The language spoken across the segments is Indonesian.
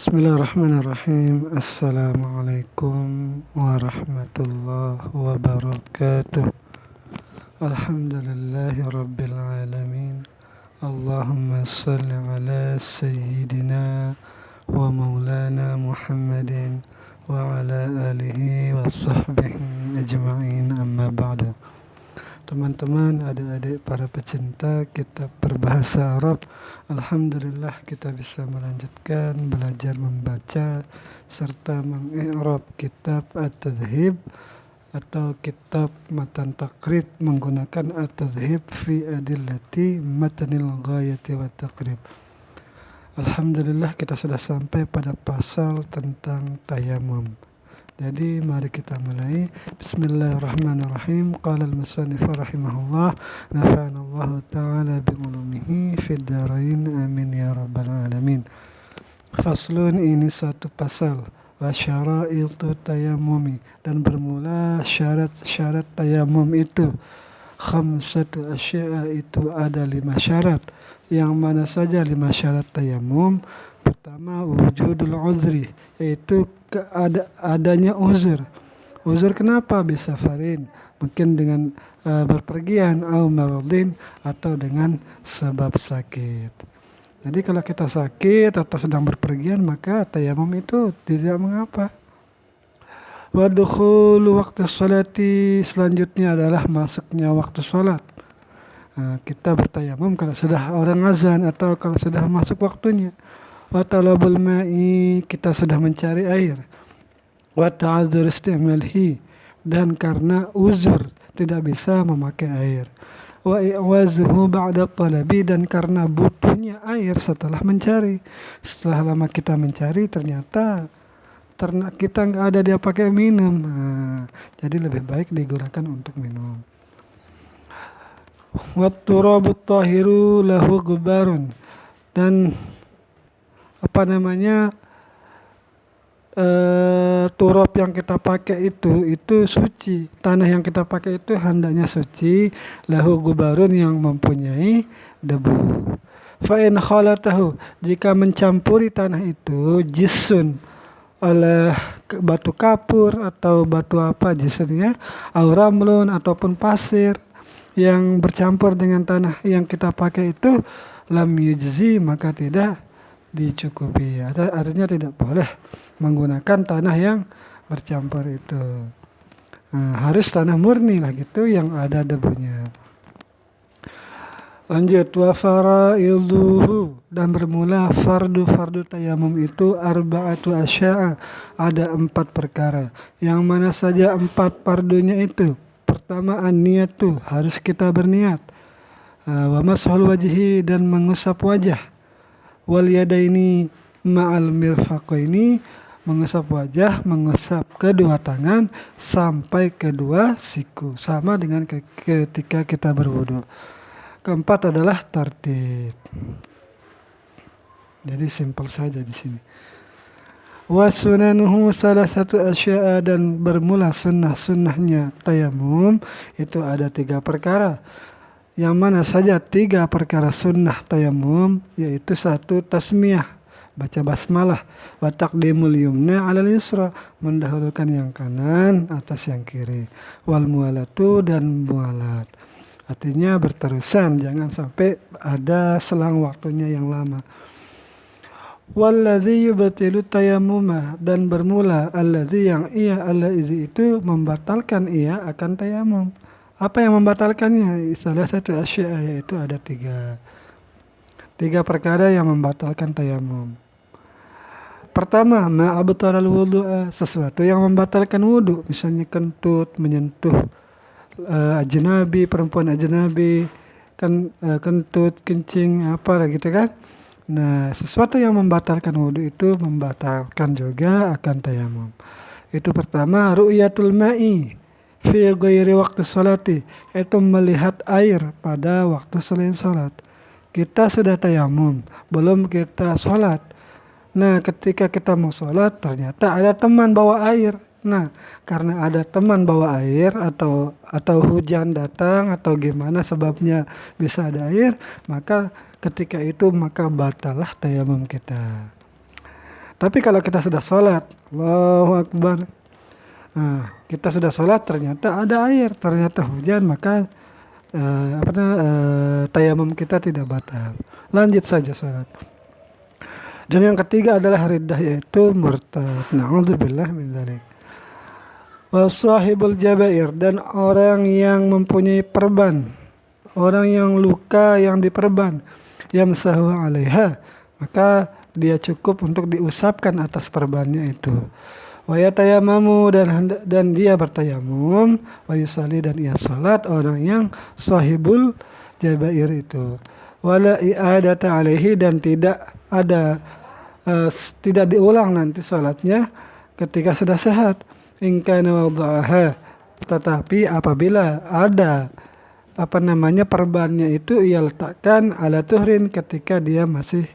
Bismillahirrahmanirrahim. Assalamualaikum warahmatullahi wabarakatuh. Alhamdulillahi rabbil alamin. Allahumma salli ala sayyidina wa maulana Muhammadin wa ala alihi wa sahbihi ajma'in, amma ba'du. Teman-teman, adik-adik para pecinta kitab berbahasa Arab, alhamdulillah kita bisa melanjutkan belajar membaca serta mengi'rab kitab At-Tadhib atau kitab Matan Taqrib menggunakan At-Tadhib fi adillati matnil ghayati wa taqrib. Alhamdulillah kita sudah sampai pada pasal tentang tayamum. Jadi mari kita mulai. Bismillahirrahmanirrahim. Qala al-musannif rahimahullah, nafa'anallahu ta'ala bi'ulumihi fid dharain, amin ya rabbal alamin. Faslun, ini satu pasal. Wa syara'itu tayammumi, dan bermula syarat-syarat tayamum itu. Khamsatu asya'a, itu ada 5 syarat. Yang mana saja 5 syarat tayamum? Pertama, wujudul uzri, yaitu adanya uzur. Uzur kenapa? Bisafarin, mungkin dengan berpergian, au maradin, atau dengan sebab sakit. Jadi kalau kita sakit atau sedang berpergian, maka tayamum itu tidak mengapa. Wa dukhulu waktu sholati, selanjutnya adalah masuknya waktu sholat. Kita bertayamum kalau sudah orang azan atau kalau sudah masuk waktunya. Wa talabul ma'i, kita sudah mencari air. Wa ta'adzur isti'malhi, dan karena uzur tidak bisa memakai air. Wa i'wazuhu ba'da talabi, dan karena butuhnya air setelah mencari. Setelah lama kita mencari, ternyata ternak kita nggak ada, dia pakai minum. Jadi lebih baik digunakan untuk minum. Wa turabut tahiru lahu gubarun, dan turab yang kita pakai itu suci. Tanah yang kita pakai itu hendaknya suci. Lahu gubarun, yang mempunyai debu. Fa in khalatahu, jika mencampuri tanah itu jisun, oleh batu kapur atau batu apa jisunnya, au ramlun, ataupun pasir yang bercampur dengan tanah yang kita pakai itu, lam yujzi, maka tidak dicukupi. Artinya tidak boleh menggunakan tanah yang bercampur itu. Harus tanah murni lah gitu, yang ada debunya. Lanjut, wa faraiduhu, dan bermula fardu tayamum itu arba'atu asya'a, ada 4 perkara. Yang mana saja 4 fardunya itu? Pertama, an-niyatu, harus kita berniat. Wa mashul wajhi, dan mengusap wajah. Wal yadaini ma'al mirfaqaini, mengusap wajah, mengusap kedua tangan sampai kedua siku, sama dengan ketika kita berwudu. Keempat adalah tartib. Jadi simpel saja di sini. Wa sunanuhu salasatu asya'a, dan bermula sunnahnya tayamum itu ada 3 perkara. Yang mana saja 3 perkara sunnah tayamum, yaitu 1, tasmiyah, baca basmalah. Wa taqdimul yumna 'alal yusra, mendahulukan yang kanan atas yang kiri. Wal muwalatu, dan muwalat, artinya berterusan, jangan sampai ada selang waktunya yang lama. Wallazi yubtilu tayammuma, dan bermula allazi, yang allazi itu membatalkan akan tayamum. Apa yang membatalkannya? Salah satu asya', yaitu ada 3 perkara yang membatalkan tayamum. Pertama, ma'abtalal wudu'a, sesuatu yang membatalkan wudu, misalnya kentut, menyentuh ajnabi, perempuan ajnabi, kentut, kencing, apa gitu kan. Nah, sesuatu yang membatalkan wudu itu membatalkan juga akan tayamum. Itu pertama, ru'yatul ma'i fi ghairi waktu sholati, itu melihat air pada waktu selain sholat. Kita sudah tayamum, belum kita sholat. Nah, ketika kita mau sholat, ternyata ada teman bawa air. Nah, karena ada teman bawa air atau hujan datang atau gimana sebabnya bisa ada air, maka ketika itu maka batalah tayamum kita. Tapi kalau kita sudah sholat, Allahu Akbar, kita sudah sholat ternyata ada air, ternyata hujan, maka tayamum kita tidak batal. Lanjut saja sholat. Dan yang ketiga adalah riddah, yaitu murtad. Na'udzubillah min dzalik. Wasahibul jabair, dan orang yang mempunyai perban, orang yang luka yang diperban, yamsahu 'alaiha, maka dia cukup untuk diusapkan atas perbannya itu. Wa yatayammamu, dan dia bertayamum, wa yusalli, dan ia salat, orang yang sahibul jabair itu. Wala i'adata 'alaihi, dan tidak ada tidak diulang nanti salatnya ketika sudah sehat. In kana wada'aha, tetapi apabila ada perbannya itu ia letakkan ala tuhrin, ketika dia masih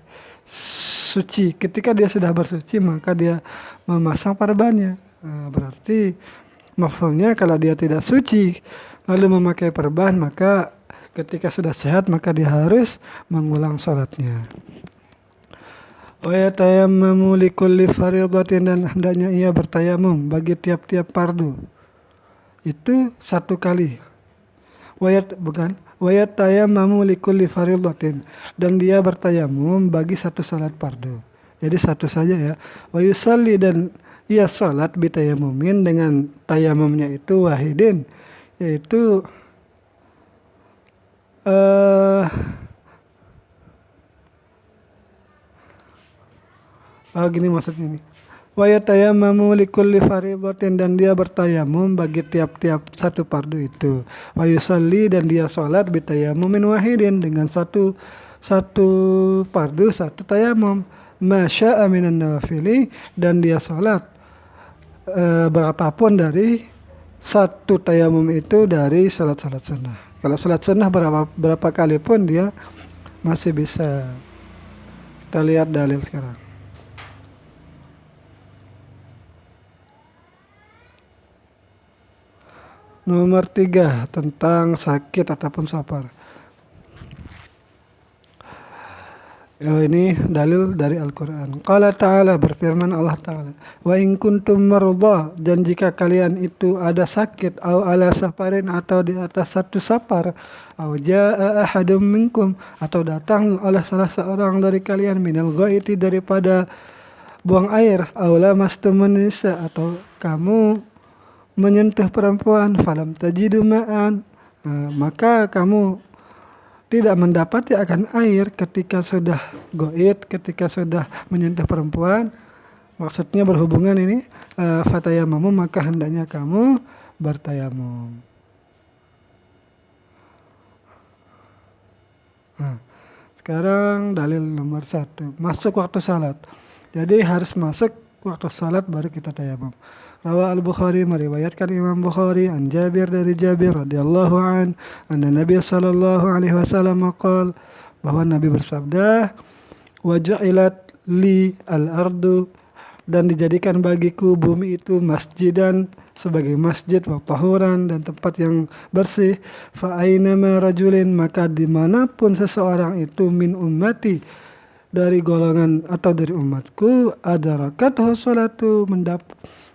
suci. Ketika dia sudah bersuci maka dia memasang perbannya. Berarti mafhumnya kalau dia tidak suci lalu memakai perban, maka ketika sudah sehat maka dia harus mengulang sholatnya. Wa yatayammamu likulli fardhatin, dan hendaknya ia bertayamum bagi tiap-tiap fardu. Itu satu kali. Wa yatayammamu likulli fardhatin, dan dia bertayamum bagi satu salat fardu. Jadi satu saja ya. Wa yusalli, dan ia salat bitayammumin, dengan tayamumnya itu wahidin, yaitu gini maksudnya nih. Wa yatayammamu likulli fardhatin, dan dia bertayamum bagi tiap-tiap satu fardu itu. Wa yusalli, dan dia salat bitayammumin wahidin, dengan satu fardu satu tayamum. Masya'a minan nawafili, dan dia salat berapapun dari satu tayamum itu dari salat-salat sunnah. Kalau salat sunnah berapa kali pun dia masih bisa. Kita lihat dalil sekarang. Nomor 3, tentang sakit ataupun safar. Ini dalil dari Al-Quran. Qala ta'ala, berfirman Allah Ta'ala, wa in kuntum marudha, dan jika kalian itu ada sakit, au ala safarin, atau di atas satu safar, au jaa ahadum minkum, atau datang oleh salah seorang dari kalian, minal ghaiti, daripada buang air, au lamastumun nisa, atau kamu menyentuh perempuan, falam tajidu ma'an, maka kamu tidak mendapati akan air ketika sudah goit, ketika sudah menyentuh perempuan, maksudnya berhubungan ini, fatayamamu, maka hendaknya kamu bertayamum. Sekarang dalil nomor 1, masuk waktu salat. Jadi harus masuk waktu salat baru kita tayamum. Rawa Al-Bukhari, meriwayatkan Imam Bukhari, an Jabir, dari Jabir radhiyallahu an, anna Nabi sallallahu alaihi wasallam qala, bahwa Nabi bersabda, wa ju'ilat li al-ardu, dan dijadikan bagiku bumi itu masjidan, sebagai masjid, wa tahuran, dan tempat yang bersih, fa ainama rajulin, maka dimanapun seseorang itu, min ummati, dari golongan atau dari umatku, adarakathu salatu,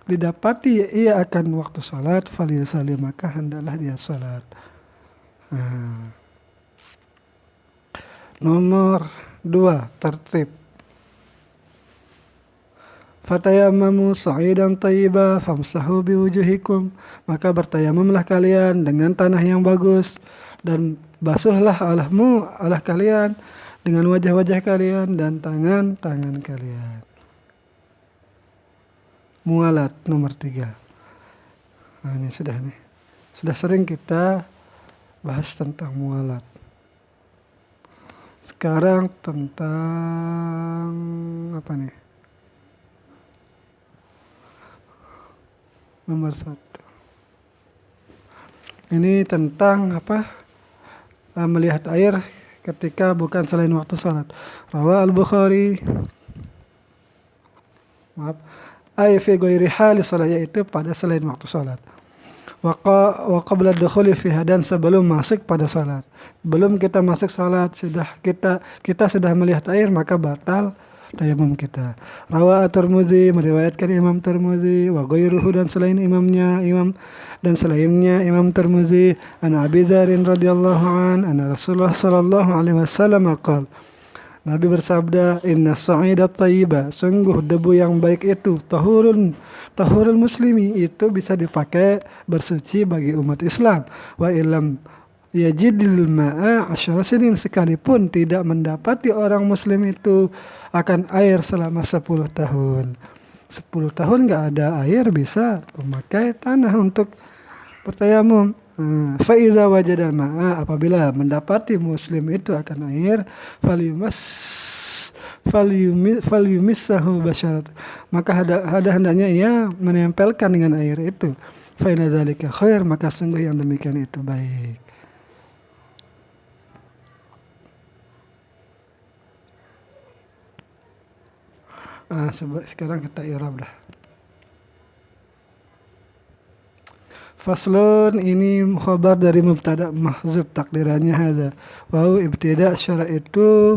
didapati ia akan waktu salat, falyusalli, maka hendaklah dia salat. Nomor 2, tertib. Fatayammamu sa'idan thayyiba famsahu biwujuhikum, maka bertayamumlah kalian dengan tanah yang bagus, dan basuhlah oleh kalian dengan wajah-wajah kalian dan tangan-tangan kalian. Mualat nomor 3. Ini sudah sering kita bahas tentang mualat. Sekarang tentang apa nih? Nomor 1. Ini tentang melihat air ketika bukan selain waktu salat. Rawa Al-Bukhari, ay fi ghairi hali salat, yaitu pada selain waktu salat. Wa qabla dukhuli fiha, dan sebelum masuk pada salat. Belum kita masuk salat, kita sudah melihat air, maka batal tayamum kita. Rawa at-Tirmidzi, meriwayatkan Imam Tirmidzi, wa ghairuhu dan selain selainnya Imam Tirmidzi, an Abi Dzar radhiyallahu anna Rasulullah sallallahu alaihi wasallam qala, Nabi bersabda, inna sa'ida tayyiba, sungguh debu yang baik itu, tahurul muslimi, itu bisa dipakai bersuci bagi umat Islam. Wa ilam yajidil ma'a asyara sinin, sekalipun tidak mendapati orang muslim itu akan air selama 10 tahun. 10 tahun gak ada air, bisa memakai tanah untuk bertayamum. Fa'iza wajadal ma'a, apabila mendapati muslim itu akan air, falyumissahu basyarat, maka hendaknya ia menempelkan dengan air itu. Fa'inna dzalika khair, maka sungguh yang demikian itu baik. Sekarang kita i'rab dah. Faslun, ini khabar dari mubtada mahzub takdirannya hadza. Wa ibtida syara itu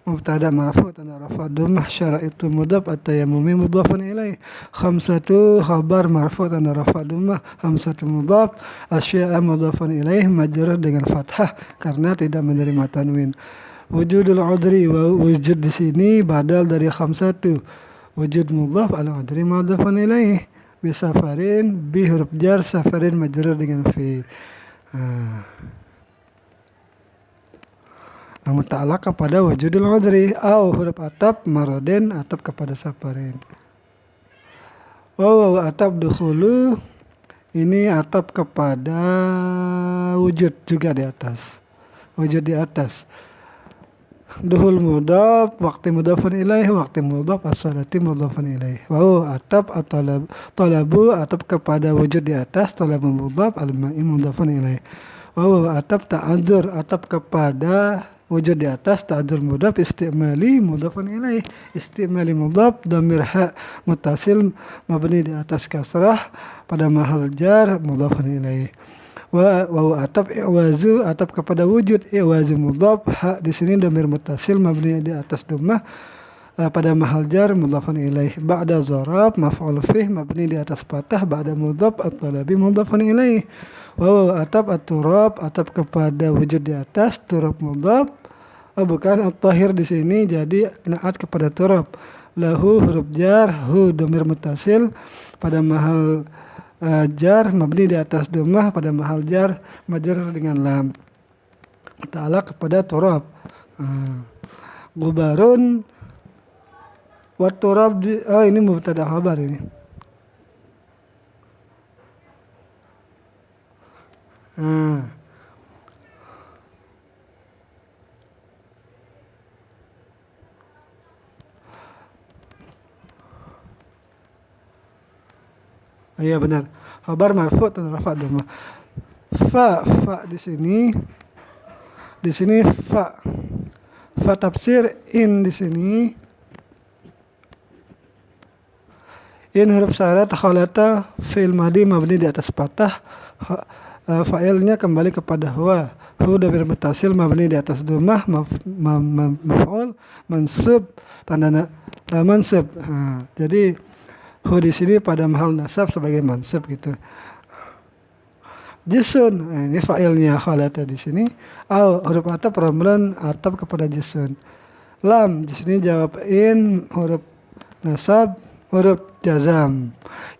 mubtada marfu tanda rafa dhammah, syara itu mudhaf, at-tayammumi mudhafun ilaih. Khamsatu khabar marfu tanda rafa dhammah, khamsatu mudhaf, asya'a mudhafun ilaih, majrur dengan fathah karena tidak menerima tanwin. Wujudul udri, wa wujud di sini badal dari khamsatu. Wujud mudhaf, al-udri mudhafun ilaih. Bisafarin, bi huruf jar, safarin majrur dengan fi. Muta'alaq kepada wujudul udri, au huruf ataf maradin, ataf kepada safarin. Wa ataf dukhulu, ini ataf kepada wujud juga di atas. Wujud di atas. Duhul mudhaf, waqti mudhafun ilaih, waqti mudhaf, as-salati mudhafun ilaih. Wa ataf talabu, ataf kepada wujud di atas, talabu mudhaf, al-ma'i mudhafun ilaih. Wa ataf ta'adzur, ataf kepada wujud di atas, ta'adzur mudhaf, istimali mudhafun ilaih. Istimali mudhaf, dhamir ha muttasil mabni di atas kasrah pada mahal jar mudhafun ilaih. Wa ataf i'wazu, ataf kepada wujud, i'wazu mudhaf, ha di sini dhamir muttasil mabni di atas dhammah pada mahal jar mudhafun ilaih. Ba'da zarab maf'ul fih mabni di atas fathah, ba'da mudhaf at-talabi mudhafun ilaih. Wa ataf at-turab, ataf kepada wujud di atas, turab mudhaf, bukan at-tahir di sini, jadi naat kepada turab. Lahu huruf jar, hu dhamir muttasil pada mahal jar mabni di atas dhammah pada mahal jar majrur dengan lam, muta'alaq kepada turab. Gubarun wa turab ini mubtada khabar ini. Iya benar. Khabar marfu dan rafa dhammah. Fa di sini fa. Fa tafsir in di sini. In huruf syarat khalata fi'il madi mabni di atas fathah. Fa'ilnya kembali kepada huwa. Hu dhamir muttasil mabni di atas dhammah, maf'ul mansub tanda mansub. Jadi hu di sini pada mahal nasab sebagai mansub gitu. Jisun, ini fa'ilnya khalata di sini. Au huruf ataf ramlan, ataf kepada jisun. Lam di sini jawab in, huruf nasab, huruf jazam.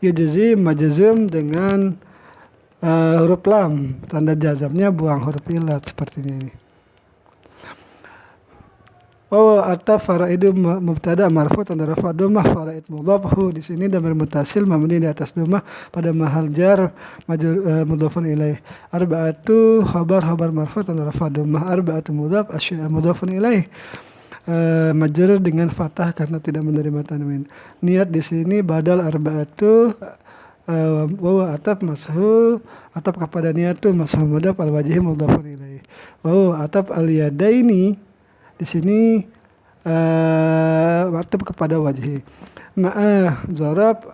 Yujzim majzum dengan huruf lam, tanda jazamnya buang huruf ilat seperti ini. Ataf faraidu mubtada marfu tanda rafa dhammah, faraid mudhaf, hu di sini dhamir muttasil mabni di atas dhammah pada mahal jar mudhafun ilaih. Arba'atu khabar marfu tanda rafa dhammah, arba'atu mudhaf, asya mudhafun ilaih. Majrur dengan fathah karena tidak menerima tanwin. Niat di sini badal arba'atu, wa ataf mashu, ataf kepada niatu mashu mudhaf, al wajhi mudhafun ilaih. Wa ataf al yadaini di sini ataf kepada wajhi. Ma'a zarab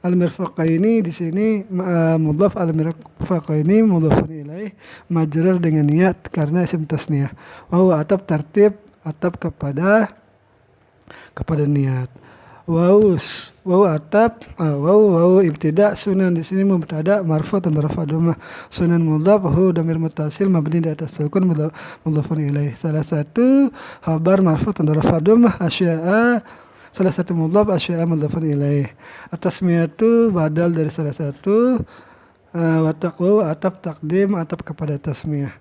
al mirfaqaini di sini mudhaf, al mirfaqaini mudhafun ilaih, majrur dengan niat karena isim tasniyah. Wa ataf tartib, ataf kepada kepada niat. Wawu atap, wawu ibtida sunan di sini mubtada marfu tanda rafa dhammah. Sunan mudhaf hu dhamir muttasil mabni di atas sukun mudhafun ilaih. Salah satu khabar marfu tanda rafa dhammah asya'a, salah satu mudhaf asya'a mudhafun ilaih. At-tasmiyatu badal dari salah satu, wa taqwa atap takdim atap kepada tasmiyah.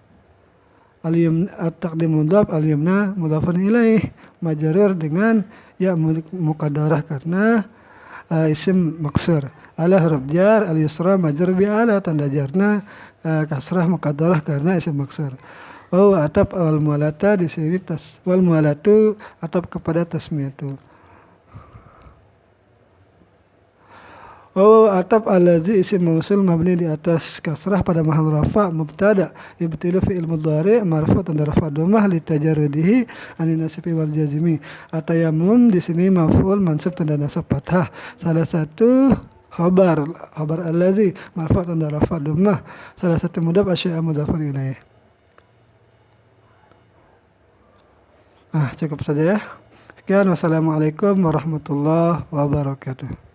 At-taqdim mudhaf al-yumna mudhafun ilaih majrur dengan ya muqaddarah karena isim maksur. Ala huruf jar, al-yusra majrur bi ala tanda jarna kasrah muqaddarah karena isim maksur. Atap wal mualata di sini wal mualatu atap kepada tasmiyatu. Atap allazi isim mausul mabni di atas kasrah pada mahal rafa mubtada yubtilu fi'il mudhari' marfu tanda rafa dhammah li tajarrudihi ani nasibi wal jazmi. Atayammum di sini maf'ul mansub tanda nasab fathah. Salah satu khabar allazi marfu tanda rafa dhammah. Salah satu mudhaf asya'a mudhafun ilaih. Cukup saja ya. Sekian, wassalamualaikum warahmatullahi wabarakatuh.